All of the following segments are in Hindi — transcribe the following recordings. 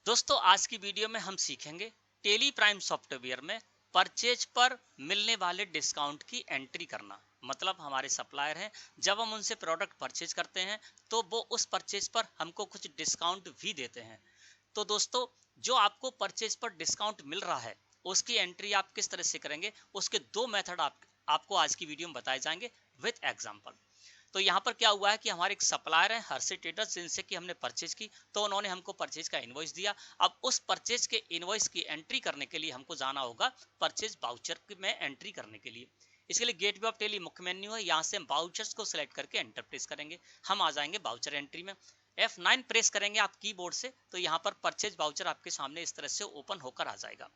दोस्तों आज की वीडियो में हम सीखेंगे टेली प्राइम सॉफ्टवेयर में परचेज पर मिलने वाले डिस्काउंट की एंट्री करना। मतलब हमारे सप्लायर हैं, जब हम उनसे प्रोडक्ट परचेज करते हैं तो वो उस परचेज पर हमको कुछ डिस्काउंट भी देते हैं। तो दोस्तों जो आपको परचेज पर डिस्काउंट मिल रहा है उसकी एंट्री आप किस तरह से करेंगे, उसके दो मेथड आपको आज की वीडियो में बताए जाएंगे विद एग्जांपल। तो यहाँ पर क्या हुआ है कि हमारे एक सप्लायर है हर्षित ट्रेडर्स, जिनसे कि हमने परचेज की, तो उन्होंने हमको परचेज का इनवॉइस दिया। अब उस परचेज के इनवॉइस की एंट्री करने के लिए हमको जाना होगा परचेज बाउचर में एंट्री करने के लिए। इसके लिए गेटवे ऑफ टेली मुख्य मेन्यू है, यहाँ से हम बाउचर्स को सिलेक्ट करके एंटर प्रेस करेंगे। हम आ जाएंगे बाउचर एंट्री में। F9 प्रेस करेंगे आप कीबोर्ड से तो यहाँ पर परचेज बाउचर आपके सामने इस तरह से ओपन होकर आ जाएगा।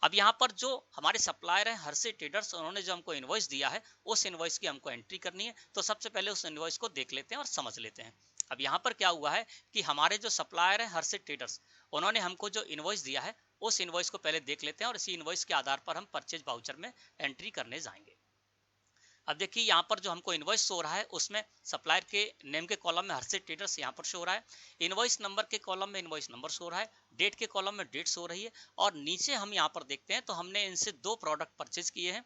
अब यहाँ पर जो हमारे सप्लायर है हर्षित ट्रेडर्स, उन्होंने जो हमको इनवॉइस दिया है उस इनवॉइस की हमको एंट्री करनी है। तो सबसे पहले उस इनवॉइस को देख लेते हैं और समझ लेते हैं। अब यहाँ पर क्या हुआ है कि हमारे जो सप्लायर है हर्षित ट्रेडर्स, उन्होंने हमको जो इनवॉइस दिया है उस इनवॉइस को पहले देख लेते हैं और इसी इनवॉइस के आधार पर हम परचेज बाउचर में एंट्री करने जाएंगे। अब देखिए यहाँ पर जो हमको इनवॉइस शो रहा है उसमें सप्लायर के नेम के कॉलम में हर्षित ट्रेडर्स यहाँ पर शो रहा है, इनवॉइस नंबर के कॉलम में इनवॉइस नंबर शो रहा है, डेट के कॉलम में डेट शो रही है। और नीचे हम यहाँ पर देखते हैं तो हमने इनसे दो प्रोडक्ट परचेज किए हैं,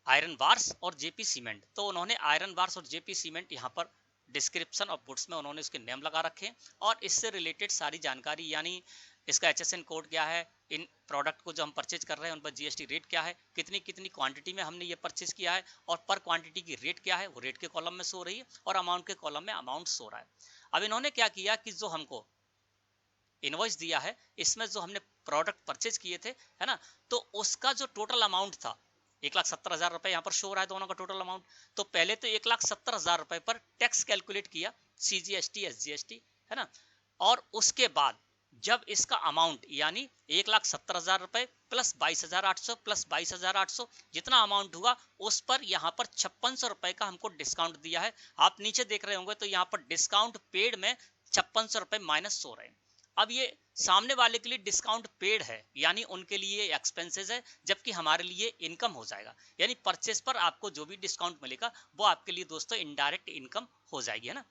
आयरन बार्स और जेपी सीमेंट। तो उन्होंने आयरन बार्स और जेपी सीमेंट यहाँ पर डिस्क्रिप्शन ऑफ गुड्स में उन्होंने उसके नेम लगा रखे हैं और इससे रिलेटेड सारी जानकारी, यानी इसका HSN कोड क्या है, इन प्रोडक्ट को जो हम परचेज कर रहे हैं उन पर GST रेट क्या है, कितनी कितनी क्वांटिटी में हमने ये परचेज किया है और पर क्वांटिटी की रेट क्या है, वो रेट के कॉलम में शो रही है और अमाउंट के कॉलम में अमाउंट शो रहा है। अब इन्होंने क्या किया कि जो हमको इनवॉइस दिया है इसमें जो हमने प्रोडक्ट परचेज किए थे, है ना, तो उसका जो टोटल अमाउंट था 1,70,000 रुपए यहाँ पर शो रहा है दोनों का टोटल अमाउंट। तो पहले तो 1,70,000 रुपए पर टैक्स कैलकुलेट किया, CGST SGST, है ना। और उसके बाद जब इसका अमाउंट यानी 1,70,000 रुपए प्लस 22,800 प्लस 22,800 जितना अमाउंट हुआ उस पर यहाँ पर 5600 रुपए का हमको डिस्काउंट दिया है। आप नीचे देख रहे होंगे तो यहाँ पर डिस्काउंट पेड में 5600 रुपए माइनस हो रहे हैं। अब ये सामने वाले के लिए डिस्काउंट पेड है, यानी उनके लिए एक्सपेंसेस है, जबकि हमारे लिए इनकम हो जाएगा। यानी परचेस पर आपको जो भी डिस्काउंट मिलेगा वो आपके लिए दोस्तों इनडायरेक्ट इनकम हो जाएगी, है ना।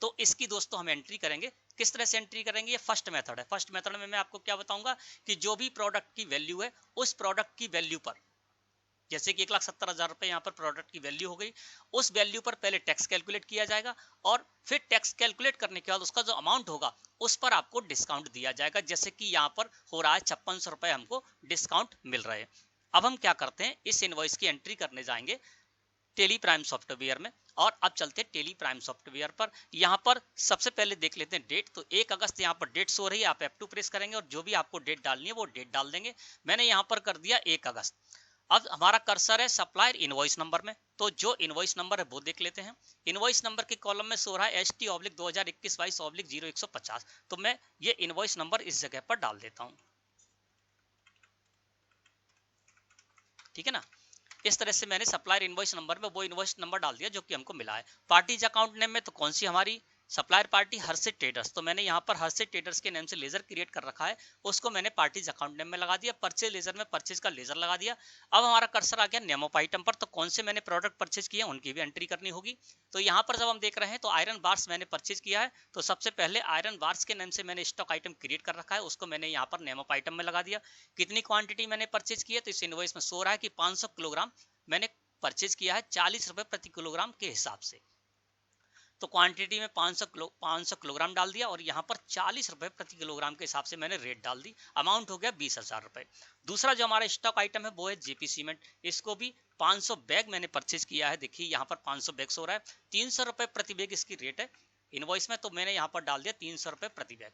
तो इसकी दोस्तों हम एंट्री करेंगे। किस तरह से एंट्री करेंगे, ये फर्स्ट मेथड है। फर्स्ट मेथड में मैं आपको क्या बताऊंगा कि जो भी प्रोडक्ट की वैल्यू है उस प्रोडक्ट की वैल्यू पर, जैसे कि 1,70,000 रुपए यहाँ पर प्रोडक्ट की वैल्यू हो गई, उस वैल्यू पर पहले टैक्स कैलकुलेट किया जाएगा और फिर टैक्स कैलकुलेट करने के बाद उसका जो अमाउंट होगा उस पर आपको डिस्काउंट दिया जाएगा। जैसे कि यहाँ पर हो रहा है 5600 रुपए हमको डिस्काउंट मिल रहे हैं। अब हम क्या करते हैं, इस इनवॉइस की एंट्री करने जाएंगे टेली प्राइम सॉफ्टवेयर में। और अब चलते हैं टेली प्राइम सॉफ्टवेयर पर। यहाँ पर सबसे पहले देख लेते हैं डेट। तो 1 अगस्त यहाँ पर डेट शो रही है, आप F2 प्रेस करेंगे और जो भी आपको डेट डालनी है वो डेट डाल देंगे। मैंने यहाँ पर कर दिया 1 अगस्त। अब हमारा कर्सर है सप्लायर इनवॉइस नंबर में, तो जो इनवॉइस नंबर है वो देख लेते हैं। इनवॉइस नंबर के कॉलम में सो रहा है ST/2021/0150। तो मैं ये इनवॉइस नंबर इस जगह पर डाल देता हूँ, ठीक है ना। इस तरह से मैंने सप्लायर इनवॉइस नंबर में वो इनवॉइस नंबर डाल दिया जो कि हमको मिला है। पार्टीज अकाउंट नेम में तो कौन सी हमारी सप्लायर पार्टी हर्षित ट्रेडर्स, तो मैंने यहाँ पर हर्षित ट्रेडर्स के नेम से लेजर क्रिएट कर रखा है, उसको मैंने पार्टीज अकाउंट नेम में लगा दिया। परचेज लेजर में परचेज का लेजर लगा दिया। अब हमारा कर्सर आ गया नेम ऑफ आइटम पर, तो कौन से मैंने प्रोडक्ट परचेज किए उनकी भी एंट्री करनी होगी। तो यहाँ पर जब हम देख रहे हैं तो आयरन बार्स मैंने परचेज किया है, तो सबसे पहले आयरन बार्स के नेम से मैंने स्टॉक आइटम क्रिएट कर रखा है, उसको मैंने यहाँ पर नेम ऑफ आइटम में लगा दिया। कितनी क्वांटिटी मैंने परचेज की है, तो इस इनवॉइस में सो रहा है कि 500 किलोग्राम मैंने परचेज किया है 40 रुपए प्रति किलोग्राम के हिसाब से। तो क्वांटिटी में 500 किलोग्राम डाल दिया और यहाँ पर 40 रुपए प्रति किलोग्राम के हिसाब से मैंने रेट डाल दी। अमाउंट हो गया 20,000 रुपए। दूसरा जो हमारा स्टॉक आइटम है वो है जेपी सीमेंट, इसको भी 500 बैग मैंने परचेज किया है। देखिए यहाँ पर 500 बैग हो रहा है, 300 रुपए प्रति बैग इसकी रेट है इनवॉइस में, तो मैंने यहाँ पर डाल दिया 300 रुपए प्रति बैग,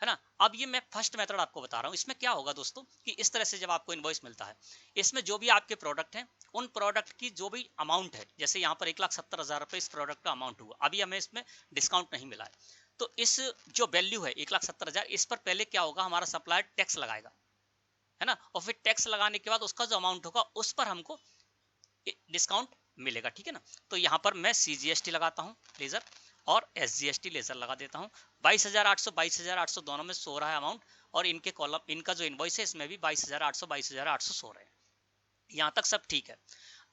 है ना। अब ये मैं फर्स्ट मेथड आपको बता रहा हूँ। इसमें क्या होगा दोस्तों कि इस तरह से जब आपको इनवॉइस मिलता है, इसमें जो भी आपके प्रोडक्ट हैं उन प्रोडक्ट की जो भी अमाउंट है, जैसे यहाँ पर 1,70,000 रुपए इस प्रोडक्ट का अमाउंट हुआ, अभी हमें इसमें डिस्काउंट नहीं मिला है, तो इस जो वैल्यू है 1,70,000, इस पर पहले क्या होगा, हमारा सप्लायर टैक्स लगाएगा, है ना, और फिर टैक्स लगाने के बाद उसका जो अमाउंट होगा उस पर हमको डिस्काउंट मिलेगा, ठीक है ना। तो यहाँ पर मैं CGST लगाता हूँ लेजर और SGST लेजर लगा देता हूँ। 22,800 दोनों में सो रहा है अमाउंट, और इनके कॉलम, इनका जो इनवॉइस है इसमें भी 22,800 22,800 सो रहे हैं। यहाँ तक सब ठीक है।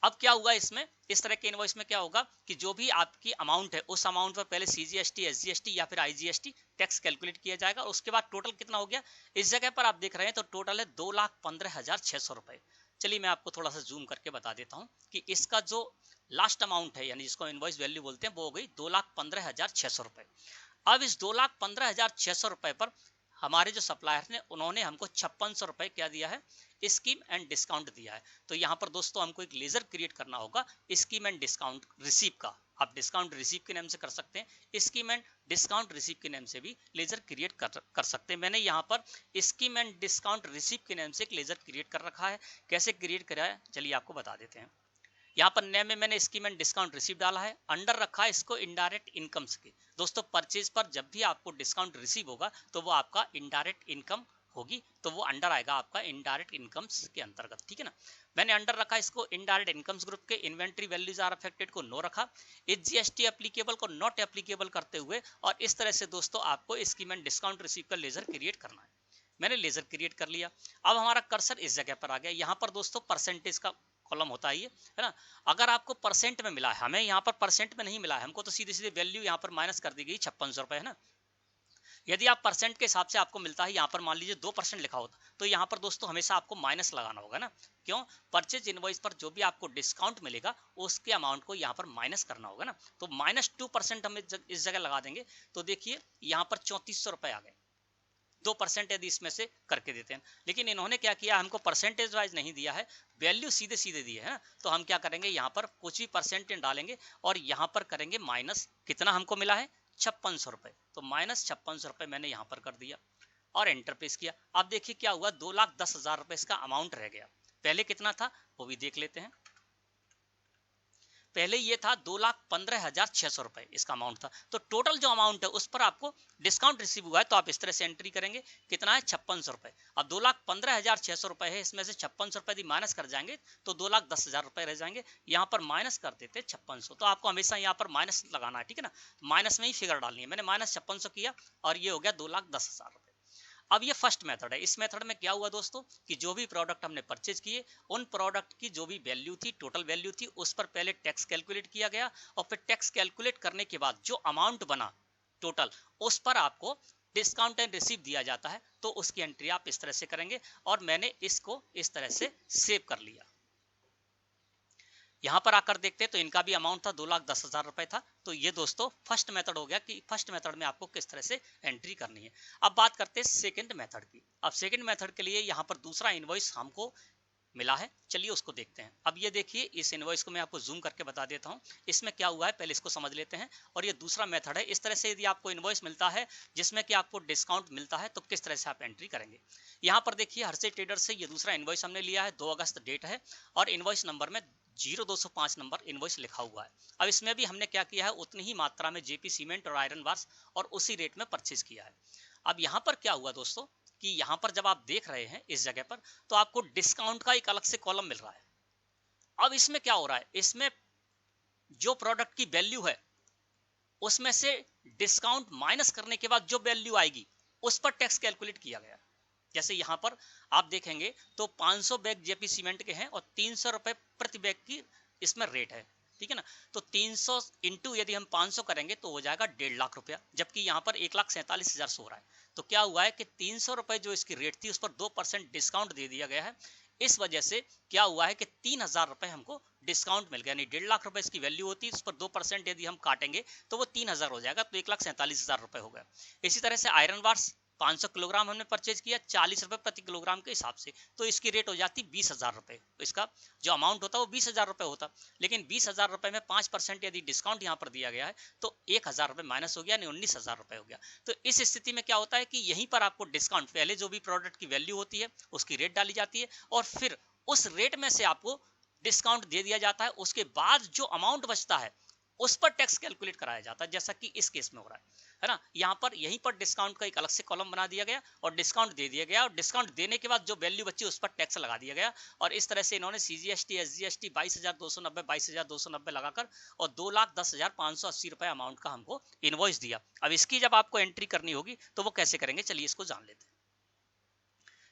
अब क्या हुआ इसमें, इस तरह के इनवॉइस में क्या होगा कि जो भी आपकी अमाउंट है उस अमाउंट पर पहले सीजीएसटी, एसजीएसटी या फिर आईजीएसटी टैक्स कैलकुलेट किया जाएगा। और उसके बाद टोटल कितना हो गया, इस जगह पर आप देख रहे हैं तो टोटल है 2,15,600 रुपए। चलिए मैं आपको थोड़ा सा जूम करके बता देता हूं कि इसका जो लास्ट अमाउंट है यानी जिसको इनवॉइस वैल्यू बोलते हैं वो हो गई 2,15,600 रुपए। अब इस 2,15,600 रुपए पर हमारे जो सप्लायर ने उन्होंने हमको 5600 रुपए क्या दिया है, स्कीम एंड डिस्काउंट दिया है। तो यहाँ पर दोस्तों हमको एक लेजर क्रिएट करना होगा स्कीम एंड डिस्काउंट रिसीव का। आप डिस्काउंट रिसीव के नाम से कर सकते हैं, स्कीम एंड डिस्काउंट रिसीव के नाम से भी लेजर क्रिएट कर सकते हैं। मैंने यहाँ पर स्कीम एंड डिस्काउंट रिसीव के नाम से एक लेजर क्रिएट कर रखा है। कैसे क्रिएट करा है चलिए आपको बता देते हैं। यहाँ पर नेम में मैंने स्कीम एंड डिस्काउंट रिसीव डाला है, अंडर रखा है इसको इनडायरेक्ट इनकम्स के। दोस्तों परचेज पर जब भी आपको डिस्काउंट रिसीव होगा तो वो आपका इनडायरेक्ट इनकम होगी, तो वो अंडर आएगा आपका इनडायरेक्ट इनकम्स के अंतर्गत, ठीक है ना। मैंने अंडर रखा इसको इनडायरेक्ट इनकम्स ग्रुप के, इन्वेंट्री वैल्यूज आर अफेक्टेड को नो रखा, इस जीएसटी एप्लीकेबल को नॉट एप्लीकेबल करते हुए, और इस तरह से दोस्तों आपको स्कीम एंड डिस्काउंट रिसीव का लेजर क्रिएट करना है। मैंने लेजर क्रिएट कर लिया। अब हमारा कर्सर इस जगह पर आ गया। यहाँ पर दोस्तों परसेंटेज का कॉलम होता है ये, है ना। अगर आपको परसेंट में मिला है, हमें यहाँ पर परसेंट में नहीं मिला है, हमको तो सीधे सीधे वैल्यू यहाँ पर माइनस कर दी गई 5600 रुपए, है ना। यदि आप परसेंट के हिसाब से आपको मिलता है, यहाँ पर मान लीजिए 2% लिखा होता, तो यहाँ पर दोस्तों हमेशा आपको माइनस लगाना होगा ना। क्यों, परचेज इनवॉइस पर जो भी आपको डिस्काउंट मिलेगा उसके अमाउंट को यहाँ पर माइनस करना होगा ना। तो -2% हम इस जगह लगा देंगे। तो देखिए यहाँ पर 3400 रुपए आ गए। 2% यदि इसमें से करके देते हैं, लेकिन इन्होंने क्या किया, हमको परसेंटेज वाइज नहीं दिया है, वैल्यू सीधे सीधे दी है। तो हम क्या करेंगे, यहाँ पर कुछ भी परसेंट डालेंगे और यहाँ पर करेंगे माइनस, कितना हमको मिला है 5600 रुपए, तो -5600 रुपए मैंने यहाँ पर कर दिया और एंटर प्रेस किया। अब देखिए क्या हुआ, 2,10,000 रुपए इसका अमाउंट रह गया। पहले कितना था वो भी देख लेते हैं। पहले ये था 2,15,600 रुपए इसका अमाउंट था। तो टोटल जो अमाउंट है उस पर आपको डिस्काउंट रिसीव हुआ है, तो आप इस तरह से एंट्री करेंगे, कितना है 5600 रुपए। अब 2,15,600 रुपए है, इसमें से 5600 रुपए माइनस कर जाएंगे तो 2,10,000 रुपए रह जाएंगे। यहाँ पर माइनस कर देते 5600, तो आपको हमेशा यहाँ पर माइनस लगाना है, ठीक है ना। माइनस में ही फिगर डालनी है। मैंने -5600 किया और ये हो गया 2,10,000 रुपए। अब ये फर्स्ट मेथड है। इस मेथड में क्या हुआ दोस्तों कि जो भी प्रोडक्ट हमने परचेज किए उन प्रोडक्ट की जो भी वैल्यू थी, टोटल वैल्यू थी, उस पर पहले टैक्स कैलकुलेट किया गया और फिर टैक्स कैलकुलेट करने के बाद जो अमाउंट बना टोटल, उस पर आपको डिस्काउंट एंड रिसीव दिया जाता है। तो उसकी एंट्री आप इस तरह से करेंगे और मैंने इसको इस तरह से सेव कर लिया। यहाँ पर आकर देखते हैं तो इनका भी अमाउंट था 2,10,000 रुपए था। तो ये दोस्तों फर्स्ट मेथड हो गया कि फर्स्ट मेथड में आपको किस तरह से एंट्री करनी है। अब बात करते हैं सेकंड मेथड की। अब सेकंड मेथड के लिए यहाँ पर दूसरा इनवॉइस हमको मिला है, चलिए उसको देखते हैं। अब ये देखिए, इस इनवॉइस को मैं आपको जूम करके बता देता हूँ। इसमें क्या हुआ है पहले इसको समझ लेते हैं। और ये दूसरा मेथड है। इस तरह से यदि आपको इनवॉइस मिलता है जिसमें कि आपको डिस्काउंट मिलता है तो किस तरह से आप एंट्री करेंगे। यहाँ पर देखिए हर्षे ट्रेडर से ये दूसरा इनवॉइस हमने लिया है, 2 अगस्त डेट है और इनवॉइस नंबर में 0205 नंबर इनवॉइस लिखा हुआ है। अब इसमें भी हमने क्या किया है, उतनी ही मात्रा में जेपी सीमेंट और आयरन बार्स और उसी रेट में परचेज किया है। अब यहाँ पर क्या हुआ दोस्तों कि यहाँ पर जब आप देख रहे हैं इस जगह पर तो आपको डिस्काउंट का एक अलग से कॉलम मिल रहा है। अब इसमें क्या हो रहा है, इसमें जो प्रोडक्ट की वैल्यू है उसमें से डिस्काउंट माइनस करने के बाद जो वैल्यू आएगी उस पर टैक्स कैलकुलेट किया गया। जैसे यहाँ पर आप देखेंगे तो 500 बैग जेपी सीमेंट के हैं और 300 रुपए प्रति बैग की इसमें रेट है, ठीक है ना। तो 300 इंटू यदि हम 500 करेंगे तो हो जाएगा 1.5 लाख रुपया, जबकि यहाँ पर 1,47,000 सो रहा है। तो क्या हुआ है कि 300 रुपए जो इसकी रेट थी उस पर 2% डिस्काउंट दे दिया गया है। इस वजह से क्या हुआ है कि 3,000 रुपए हमको डिस्काउंट मिल गया। नहीं, 1.5 लाख रुपए इसकी वैल्यू होती है, उस पर 2% यदि हम काटेंगे तो वो 3,000 हो जाएगा, तो 1,47,000 रुपए हो गया। इसी तरह से आयरन बार्स 500 किलोग्राम हमने परचेज किया 40 रुपए प्रति किलोग्राम के हिसाब से, तो इसकी रेट हो जाती 20,000 रुपए। तो इसका जो अमाउंट होता है वो 20,000 रुपए होता, लेकिन 20,000 रुपए में 5% यदि डिस्काउंट यहाँ पर दिया गया है तो 1,000 रुपए माइनस हो गया, यानी 19,000 रुपए हो गया। तो इस स्थिति में क्या होता है कि यहीं पर आपको डिस्काउंट, पहले जो भी प्रोडक्ट की वैल्यू होती है उसकी रेट डाली जाती है और फिर उस रेट में से आपको डिस्काउंट दे दिया जाता है। उसके बाद जो अमाउंट बचता है उस पर टैक्स कैलकुलेट कराया जाता है, जैसा कि इस केस में हो रहा है ना। यहाँ पर यहीं पर डिस्काउंट का एक अलग से कॉलम बना दिया गया और डिस्काउंट दे दिया गया और डिस्काउंट देने के बाद जो वैल्यू बची उस पर टैक्स लगा दिया गया। और इस तरह से इन्होंने सीजीएसटी, एसजीएसटी 22,290 लगाकर और 2,10,580 रुपए अमाउंट का हमको इनवॉइस दिया। अब इसकी जब आपको एंट्री करनी होगी तो वो कैसे करेंगे, चलिए इसको जान लेते हैं।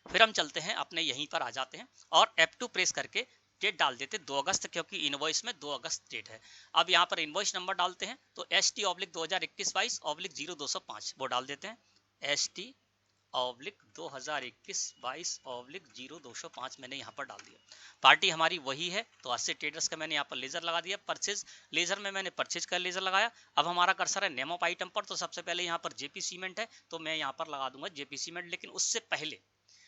फिर हम चलते हैं अपने यहीं पर आ जाते हैं और F2 प्रेस करके डेट डाल देते 2 अगस्त, क्योंकि इनवॉइस में 2 अगस्त डेट है। अब यहाँ पर इनवॉइस नंबर डालते हैं, तो ST/2021-22/0205 वो डाल देते हैं, ST/2021-22/0205 मैंने यहाँ पर डाल दिया। पार्टी हमारी वही है, तो आज से ट्रेडर्स का मैंने यहाँ पर लेजर लगा दिया, परचेज लेजर में मैंने परचेज का लेजर लगाया। अब हमारा कर्सर है नेम ऑफ आइटम पर, तो सबसे पहले यहाँ पर जेपी सीमेंट है, तो मैं यहाँ पर लगा दूंगा जेपी सीमेंट। लेकिन उससे पहले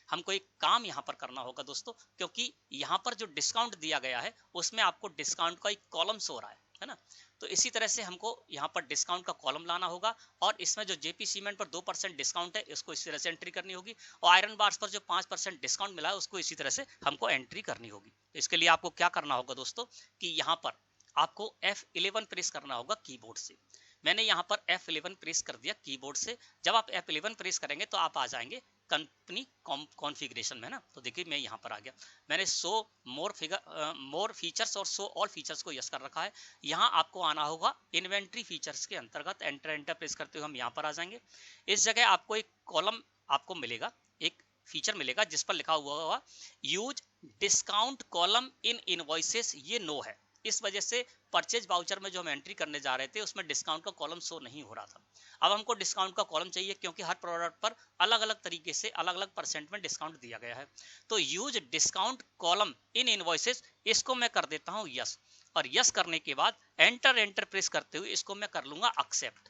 हमको एक काम यहाँ पर करना होगा दोस्तों, क्योंकि यहाँ पर जो डिस्काउंट दिया गया है उसमें आपको डिस्काउंट का एक कॉलम शो हो रहा है ना। तो इसी तरह से हमको यहाँ पर डिस्काउंट का कॉलम लाना होगा, और इसमें जो जेपी सीमेंट पर 2% डिस्काउंट है इसको इसी तरह से एंट्री करनी होगी, और आयरन बार्स पर जो 5% डिस्काउंट मिला है उसको इसी तरह से हमको एंट्री करनी होगी। तो इसके लिए आपको क्या करना होगा दोस्तों कि यहाँ पर आपको F11 प्रेस करना होगा कीबोर्ड से। मैंने यहाँ पर F11 प्रेस कर दिया कीबोर्ड से। जब आप F11 प्रेस करेंगे तो आप आ जाएंगे कंपनी कॉन्फ़िगरेशन में ना। तो देखिए मैं यहाँ पर आ गया, मैंने शो मोर फीचर्स और शो ऑल फीचर्स को यस कर रखा है। यहाँ आपको आना होगा इन्वेंट्री फीचर्स के अंतर्गत, एंटर प्रेस करते हुए हम यहाँ पर आ जाएंगे। इस जगह आपको एक कॉलम आपको मिलेगा, एक फीचर मिलेगा जिस पर लिखा हुआ होगा use discount column in invoices, ये नो है। इस वजह से परचेज वाउचर में जो हम एंट्री करने जा रहे थे उसमें डिस्काउंट का कॉलम शो नहीं हो रहा था। अब हमको डिस्काउंट का कॉलम चाहिए, क्योंकि हर प्रोडक्ट पर अलग अलग तरीके से अलग अलग परसेंट में डिस्काउंट दिया गया है। तो use discount column in invoices, इसको मैं कर देता हूं यस, और यस करने के बाद एंटर प्रेस करते हुए इसको मैं कर लूंगा एक्सेप्ट।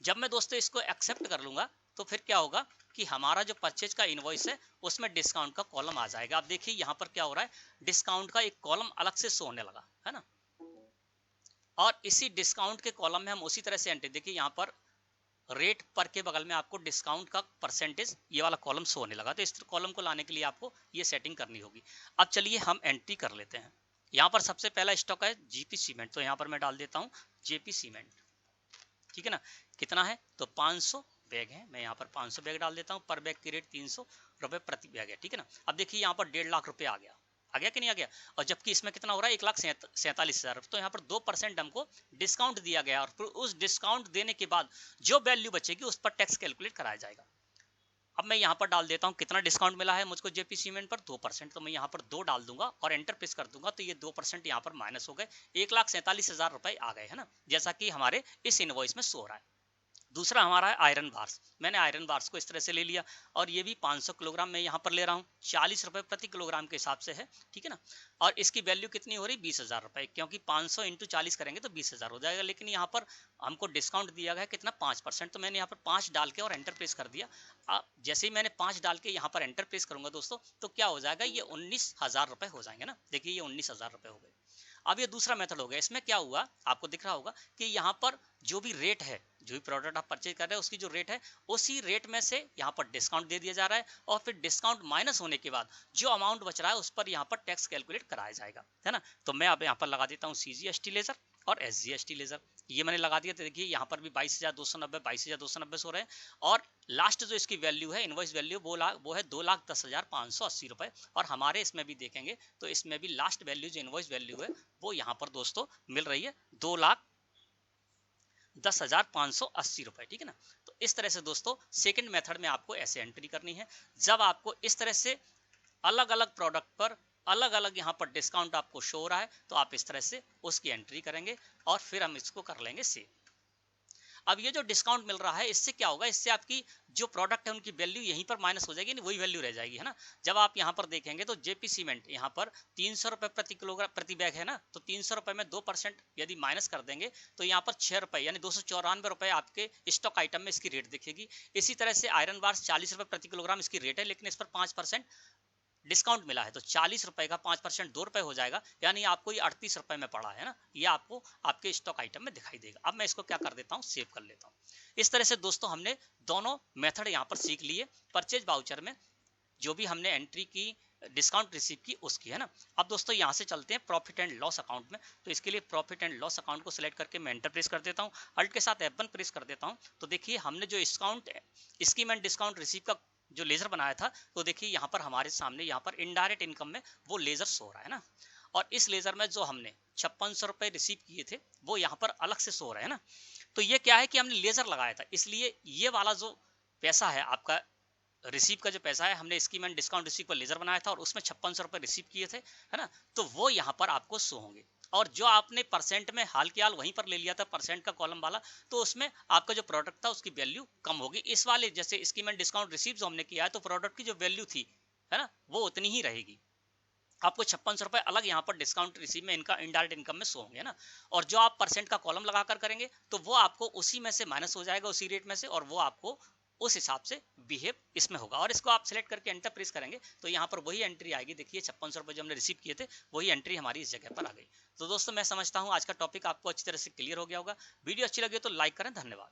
जब मैं दोस्तों इसको एक्सेप्ट कर लूंगा तो फिर क्या होगा कि हमारा जो परचेज का इनवॉइस है उसमें डिस्काउंट का कॉलम आ जाएगा। अब देखिए यहाँ पर क्या हो रहा है, डिस्काउंट का एक कॉलम अलग से शो होने लगा है ना। और इसी डिस्काउंट के कॉलम में हम उसी तरह से एंट्री, देखिए यहाँ पर रेट पर के बगल में आपको डिस्काउंट का परसेंटेज ये वाला कॉलम शो होने लगा। तो इस कॉलम को लाने के लिए आपको ये सेटिंग करनी होगी। अब चलिए हम एंट्री कर लेते हैं। यहाँ पर सबसे पहला स्टॉक है जेपी सीमेंट, तो यहाँ पर मैं डाल देता हूँ जेपी सीमेंट, ठीक है ना। कितना है तो 500 बैग है, मैं यहाँ पर 500 बैग डाल देता हूँ। पर बैग की रेट 300 रुपए प्रति बैग है, ठीक है ना। अब देखिए यहाँ पर 1.5 लाख रुपए आ गया कि नहीं आ गया। और जबकि इसमें कितना हो रहा है 1,47,000। तो यहाँ पर 2% हमको डिस्काउंट दिया गया, और फिर उस डिस्काउंट देने के बाद जो वैल्यू बचेगी उस पर टैक्स कैलकुलेट कराया जाएगा। अब मैं यहाँ पर डाल देता हूँ कितना डिस्काउंट मिला है मुझको जेपी सीमेंट पर 2%, तो मैं यहाँ पर 2 डाल दूंगा और एंटर प्रेस कर दूंगा। तो ये 2% यहाँ पर माइनस हो गए, 1,47,000 रुपए आ गए है ना, जैसा कि हमारे इस इनवॉइस में शो हो रहा है। दूसरा हमारा है आयरन बार्स। मैंने आयरन बार्स को इस तरह से ले लिया, और ये भी 500 किलोग्राम मैं यहाँ पर ले रहा हूँ, 40 रुपए प्रति किलोग्राम के हिसाब से है, ठीक है ना। और इसकी वैल्यू कितनी हो रही 20,000 रुपए, क्योंकि 500 इंटू 40 करेंगे तो 20,000 हो जाएगा। लेकिन यहाँ पर हमको डिस्काउंट दिया गया है कितना 5%, तो मैंने यहाँ पर 5 डाल के और एंटर प्रेस कर दिया। जैसे ही मैंने 5 डाल के यहाँ पर एंटर प्रेस करूंगा दोस्तों, तो क्या हो जाएगा, ये 19,000 रुपए हो जाएंगे ना। देखिए ये 19,000 रुपए हो गए। अब ये दूसरा मेथड हो गया। इसमें क्या हुआ आपको दिख रहा होगा कि यहाँ पर जो भी रेट है, जो भी प्रोडक्ट आप परचेज कर रहे हैं उसकी जो रेट है उसी रेट में से यहाँ पर डिस्काउंट दे दिया जा रहा है, और फिर डिस्काउंट माइनस होने के बाद जो अमाउंट बच रहा है उस पर यहाँ पर टैक्स कैलकुलेट कराया जाएगा, है ना। तो मैं अब यहाँ पर लगा देता हूँ CGST लेजर और SGST लेजर, ये मैंने लगा दिया। तो देखिए यहाँ पर भी 22,290 सो रहे हैं, और लास्ट जो इसकी वैल्यू है इनवॉइस वैल्यू वो है 2,10,580 रुपए। और हमारे इसमें भी देखेंगे तो इसमें भी लास्ट वैल्यू जो इनवॉइस वैल्यू है वो यहाँ पर दोस्तों मिल रही है 2,10,580 रुपए, ठीक है ना। तो इस तरह से दोस्तों सेकंड मेथड में आपको ऐसे एंट्री करनी है। जब आपको इस तरह से अलग अलग प्रोडक्ट पर अलग अलग यहाँ पर डिस्काउंट आपको शो हो रहा है, तो आप इस तरह से उसकी एंट्री करेंगे, और फिर हम इसको कर लेंगे सेव। अब ये जो डिस्काउंट मिल रहा है इससे क्या होगा, इससे आपकी जो प्रोडक्ट है उनकी वैल्यू यहीं पर माइनस हो जाएगी, वही वैल्यू रह जाएगी, है ना। जब आप यहाँ पर देखेंगे तो जेपी सीमेंट यहाँ पर 300 रुपए प्रति किलोग्राम प्रति बैग है ना, तो 300 रुपए में 2% यदि माइनस कर देंगे तो यहाँ पर 6 रुपए यानी 294 रुपए आपके स्टॉक आइटम में इसकी रेट दिखेगी। इसी तरह से आयरन बार्स 40 रुपए प्रति किलोग्राम इसकी रेट है, लेकिन इस पर 5% डिस्काउंट मिला है, तो 40 रुपए का 5% 2 रुपए हो जाएगा, यानी आपको ये 38 रुपए में पड़ा है ना। ये आपको आपके स्टॉक आइटम में दिखाई देगा। अब मैं इसको क्या कर देता हूँ, सेव कर लेता हूँ। इस तरह से दोस्तों हमने दोनों मेथड यहाँ पर सीख लिए। परचेज वाउचर में जो भी हमने एंट्री की डिस्काउंट रिसीव की उसकी, है ना। अब दोस्तों यहाँ से चलते हैं प्रॉफिट एंड लॉस अकाउंट में। तो इसके लिए प्रॉफिट एंड लॉस अकाउंट को सिलेक्ट करके मैं एंटर प्रेस कर देता हूँ, अल्ट के साथ F1 प्रेस कर देता हूँ। तो देखिए हमने जो discount scheme and discount receive का जो लेजर बनाया था, तो देखिए यहाँ पर हमारे सामने यहाँ पर इनडायरेक्ट इनकम में वो लेजर शो हो रहा है ना। और इस लेजर में जो हमने 5600 रुपए रिसीव किए थे वो यहाँ पर अलग से शो हो रहे हैं ना। तो ये क्या है कि हमने लेजर लगाया था, इसलिए ये वाला जो पैसा है आपका रिसीव का जो पैसा है हमने स्कीम एंड डिस्काउंट रिसीव पर लेजर बनाया था और उसमें 5600 रुपए रिसीव किए थे, है ना, तो वो यहाँ पर आपको शो होंगे। और जो आपने परसेंट में हाल के हाल वहीं पर ले लिया था परसेंट का कॉलम वाला, तो उसमें आपका जो प्रोडक्ट था उसकी वैल्यू कम होगी। इस वाले जैसे स्कीम एंड डिस्काउंट रिसीव जो हमने किया है तो प्रोडक्ट की जो वैल्यू थी, है ना, वो उतनी ही रहेगी। आपको 5600 रुपए अलग यहाँ पर डिस्काउंट रिसीव में इनका इनडायरेक्ट इनकम में शो होंगे ना। और जो आप परसेंट का कॉलम लगाकर करेंगे तो वो आपको उसी में से माइनस हो जाएगा, उसी रेट में से, और वो आपको उस हिसाब से बिहेव इसमें होगा। और इसको आप सिलेक्ट करके एंटर प्रेस करेंगे तो यहाँ पर वही एंट्री आएगी। देखिए 5600 रुपए जो हमने रिसीव किए थे वही एंट्री हमारी इस जगह पर आ गई। तो दोस्तों मैं समझता हूँ आज का टॉपिक आपको अच्छी तरह से क्लियर हो गया होगा। वीडियो अच्छी लगी तो लाइक करें। धन्यवाद।